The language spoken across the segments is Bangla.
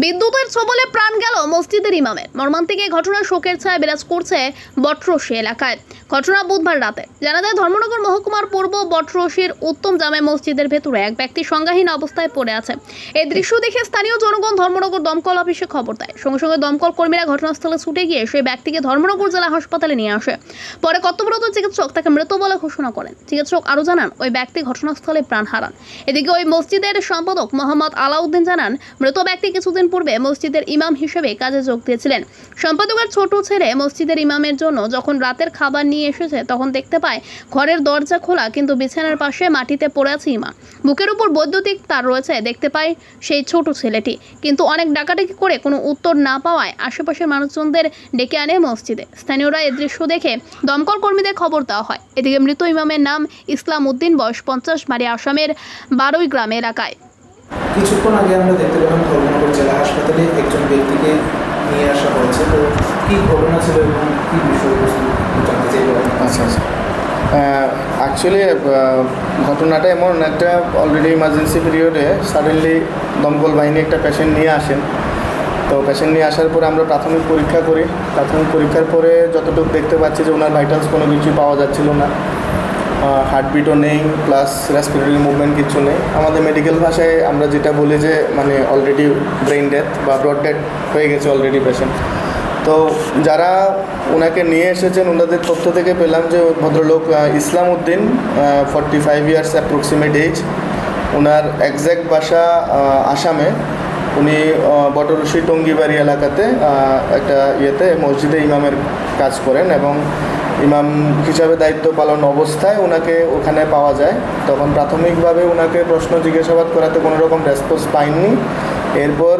বিদ্যুতের ছোবলে প্রাণ গেল মসজিদের ইমামের। মর্মান্তিক এই ঘটনার শোকের ছায়া বিরাজ করছে বটরশি এলাকায়। ঘটনা বুধবার রাতে। জানা যায়, ধর্মনগর মহকুমার পূর্ব বটরশির উত্তম জামে মসজিদের ভেতরে এক ব্যক্তি সংজ্ঞাহীন অবস্থায় পড়ে আছে। এই দৃশ্য দেখে স্থানীয় জনগণ ধর্মনগর দমকল অফিসে খবর দেয়। সঙ্গে সঙ্গে দমকল কর্মীরা ঘটনাস্থলে ছুটে গিয়ে সেই ব্যক্তিকে ধর্মনগর জেলা হাসপাতালে নিয়ে আসে। পরে কর্তব্যরত চিকিৎসক তাকে মৃত বলে ঘোষণা করেন। চিকিৎসক আরও জানান, ওই ব্যক্তি ঘটনাস্থলে প্রাণ হারান। এদিকে ওই মসজিদের সম্পাদক মোহাম্মদ আলাউদ্দিন জানান, মৃত ব্যক্তি কিছুদিন পূর্বে মসজিদের ইমাম হিসেবে কাজে যোগ দিয়েছিলেন। সম্পাদকের ছোট ছেলে মসজিদের ইমামের জন্য যখন রাতের খাবার নিয়ে এসেছে, তখন দেখতে পায় ঘরের দরজা খোলা, কিন্তু বিছানার পাশে মাটিতে পড়ে আছে ইমাম। বুকের উপর বৈদ্যুতিক তার রয়েছে। দেখতে পায় সেই ছোট ছেলেটি, কিন্তু অনেক ডাকাডাকি করে কোনো উত্তর না পাওয়ায় আশেপাশের মানুষজনদের ডেকে আনে মসজিদে। স্থানীয়রা এই দৃশ্য দেখে দমকল কর্মীদের খবর দেওয়া হয়। এদিকে মৃত ইমামের নাম ইসলাম উদ্দিন, বয়স 50, বাড়ি আসামের 12 গ্রাম এলাকায়। কিছুক্ষণ আগে আমরা দেখতে পেলাম ধর্মনগর জেলা হাসপাতালে একজন ব্যক্তিকে নিয়ে আসা হয়েছে। তো কী ঘটনা ছিল এবং কী বিষয়বস্তু জানতে চাইব? আচ্ছা, অ্যাকচুয়ালি ঘটনাটা এমন একটা, অলরেডি ইমার্জেন্সি পিরিয়ডে সাডেনলি দমকল বাহিনী একটা পেশেন্ট নিয়ে আসেন। তো পেশেন্ট নিয়ে আসার পরে আমরা প্রাথমিক পরীক্ষা করি। প্রাথমিক পরীক্ষার পরে যতটুকু দেখতে পাচ্ছি যে ওনার ভাইটালস কোনো কিছুই পাওয়া যাচ্ছিল না, হার্টবিটও নেই, প্লাস রেসপিরেটরি মুভমেন্ট কিছু নেই। আমাদের মেডিকেল ভাষায় আমরা যেটা বলি যে মানে অলরেডি ব্রেইন ডেথ বা ব্রড ডেথ হয়ে গেছে অলরেডি পেশেন্ট। তো যারা ওনাকে নিয়ে এসেছেন ওনাদের তথ্য থেকে পেলাম যে ভদ্রলোক ইসলাম উদ্দিন, 45 ইয়ার্স অ্যাপ্রক্সিমেট এজ। ওনার এক্স্যাক্ট বাসা আসামে। উনি বটরশি টঙ্গিবাড়ি এলাকাতে একটা মসজিদে ইমামের কাজ করেন এবং ইমাম হিসাবে দায়িত্ব পালন অবস্থায় ওনাকে ওখানে পাওয়া যায়। তখন প্রাথমিকভাবে ওনাকে প্রশ্ন জিজ্ঞাসাবাদ করাতে কোনো রকম রেসপন্স পাইনি। এরপর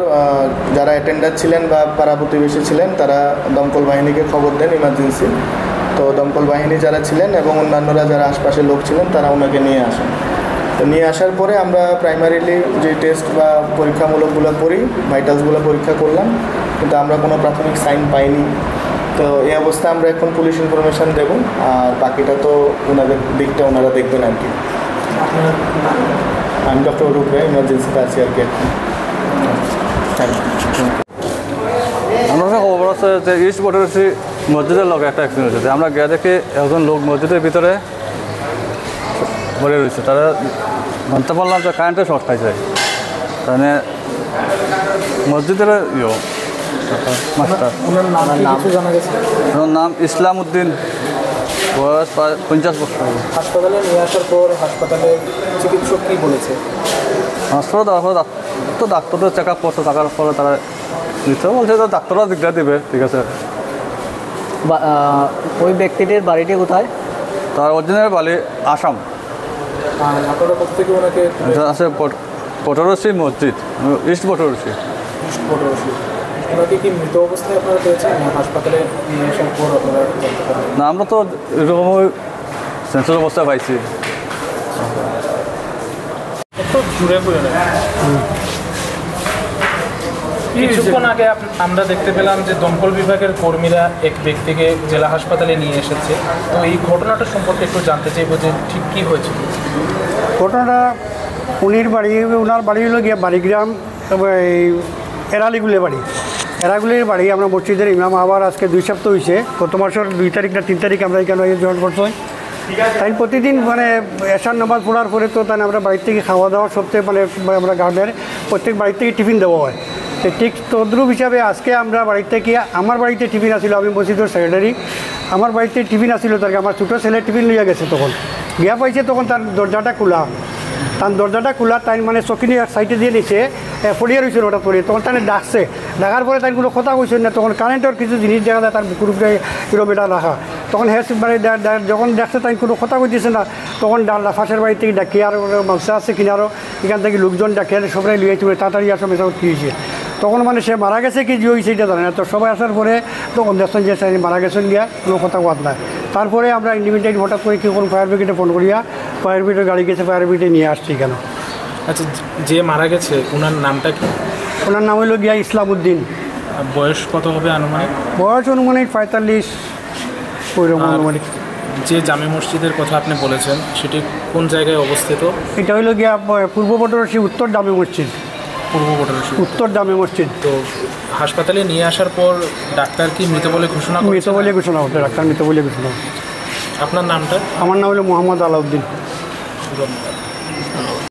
যারা অ্যাটেন্ডার ছিলেন বা পাড়া প্রতিবেশী ছিলেন তারা দমকল বাহিনীকে খবর দেন ইমার্জেন্সি। তো দমকল বাহিনী যারা ছিলেন এবং অন্যান্যরা যারা আশপাশের লোক ছিলেন তারা ওনাকে নিয়ে আসেন। তো নিয়ে আসার পরে আমরা প্রাইমারিলি যে টেস্ট বা পরীক্ষামূলকগুলো করি, ভাইটালসগুলো পরীক্ষা করলাম, কিন্তু আমরা কোনো প্রাথমিক সাইন পাইনি। তো এই অবস্থায় আমরা এখন পুলিশ ইনফরমেশান দেব, আর বাকিটা তো ওনাদের দিকটা ওনারা দেখবেন আর কি। আমি ডক্টর অরূপ রায়, ইমার্জেন্সিতে আছি আর কি এখন। আমরা খবর আছে যে ইস্ট বটরশি মসজিদের লোক একটা অ্যাক্সিডেন্ট হয়েছে। আমরা গিয়ে দেখি একজন লোক মসজিদের ভিতরে পড়ে রয়েছে। তারা জানতে পারলাম যে কারেন্টের শর্ট খাইছে। মানে মসজিদের মাস্টার, ওনার নাম ইসলাম উদ্দিন, বয়স প্রায় 50 বছর। হাসপাতালে নিয়ে আসার পর হাসপাতালে চিকিৎসক কী বলেছে? হাসপাতালে দেওয়ার পর তো ডাক্তারদের চেক আপ করছে। থাকার পরে তারা নিতে বলছে যে ডাক্তাররা দিকটা দেবে, ঠিক আছে। ওই ব্যক্তিটির বাড়িটি কোথায়? তার অরিজিনাল বাড়ি আসাম। আপনারা কোথেকে ওনাকে আছে? বটরশি মসজিদ, ইস্ট বটরশি। ওনাকে কি মৃত অবস্থায় আপনারা পেয়েছেন হাসপাতালে নিয়ে আসার পর আপনারা জানতে পারেন? না, আমরা তো এরকম সেন্সর অবস্থায় পাইছি। একটু জুড়ে পড়ে না। কিছুক্ষণ আগে আমরা দেখতে পেলাম যে দমকল বিভাগের কর্মীরা এক ব্যক্তিকে জেলা হাসপাতালে নিয়ে এসেছে। তো এই ঘটনাটা সম্পর্কে একটু জানতে চাইব যে ঠিক কী হয়েছিল। ঘটনাটা ওনার বাড়ি হলো গিয়ে বাড়িগ্রাম, এই এরালিগুলের বাড়ি। এরাগুলির বাড়ি আমরা মসজিদের ইমাম আবার আজকে 2 সপ্তাহ হয়েছে। গত মাসের 2 তারিখ না 3 তারিখ আমরা এখানে জয়েন করছি। তাই প্রতিদিন মানে এশার নামাজ পড়ার পরে তো তাই আমরা বাড়ির থেকে খাওয়া দাওয়া সবথেকে মানে আমরা গার্ডের প্রত্যেক বাড়ির থেকে টিফিন দেওয়া হয়। তো ঠিক তদ্রুপ হিসাবে আজকে আমরা বাড়ির থেকে, আমার বাড়িতে টিফিন আসিল, আমি মসজিদের সেক্রেটারি, আমার বাড়িতে টিফিন আসিল। তাকে আমার ছোটো ছেলে টিফিন লইয়া গেছে। তখন গিয়া পাইছে, তখন তার দরজাটা খোলা, তাই মানে চকিনি সাইডে দিয়ে নিছে, পড়িয়া রয়েছে হঠাৎ করে। তখন তাই ডাকছে, ডাকার পরে তাই কোনো কথা কইছেন না। তখন কারেন্টের কিছু জিনিস দেখা যায় তার বুকুর উপরে কিলোমিটার রাখা। তখন মানে যখন দেখছে তাই কোনো কথা কইতেছে না, তখন ফাঁসের বাড়ি থেকে ডাকি, আর মাংস আছে কিনারও, এখান থেকে লোকজন ডাকি, আর সবাই লিয়ে চলে তাড়াতাড়ি আসো মেশা কী হয়েছে। তখন মানে সে মারা গেছে কি যে হয়েছে এটা জানে না। তো সবাই আসার পরে তখন দেখছেন যে মারা গেছেন গিয়া, কোনো কথা বাদ নাই। তারপরে আমরা ইন্ডিপেন্ডেন্ট হঠাৎ করে কি কোনো ফায়ার ব্রিগেডে ফোন করিয়া ফায়ার ব্রিগেডের গাড়ি গেছে, ফায়ার ব্রিগেডে নিয়ে আসছি কেন। আচ্ছা, যে মারা গেছে ওনার নামটা কি? ওনার নাম হলো গিয়া ইসলাম উদ্দিন। বয়স কত হবে আনুমানিক? বয়স অনুমানিক 45 ওইরকম আনুমানিক। যে জামে মসজিদের কথা আপনি বলেছেন সেটি কোন জায়গায় অবস্থিত? এটা হইল গিয়া পূর্ব বটরশি উত্তর জামে মসজিদ। পূর্ব বটরশী উত্তর জামে মসজিদ। তো হাসপাতালে নিয়ে আসার পর ডাক্তার কি মৃত বলে ঘোষণা মৃত করেছেন? বলে ঘোষণা হতো, ডাক্তার মৃত বলে ঘোষণা হতো। আপনার নামটা? আমার নাম হলো মোহাম্মদ আলাউদ্দিন। ধন্যবাদ।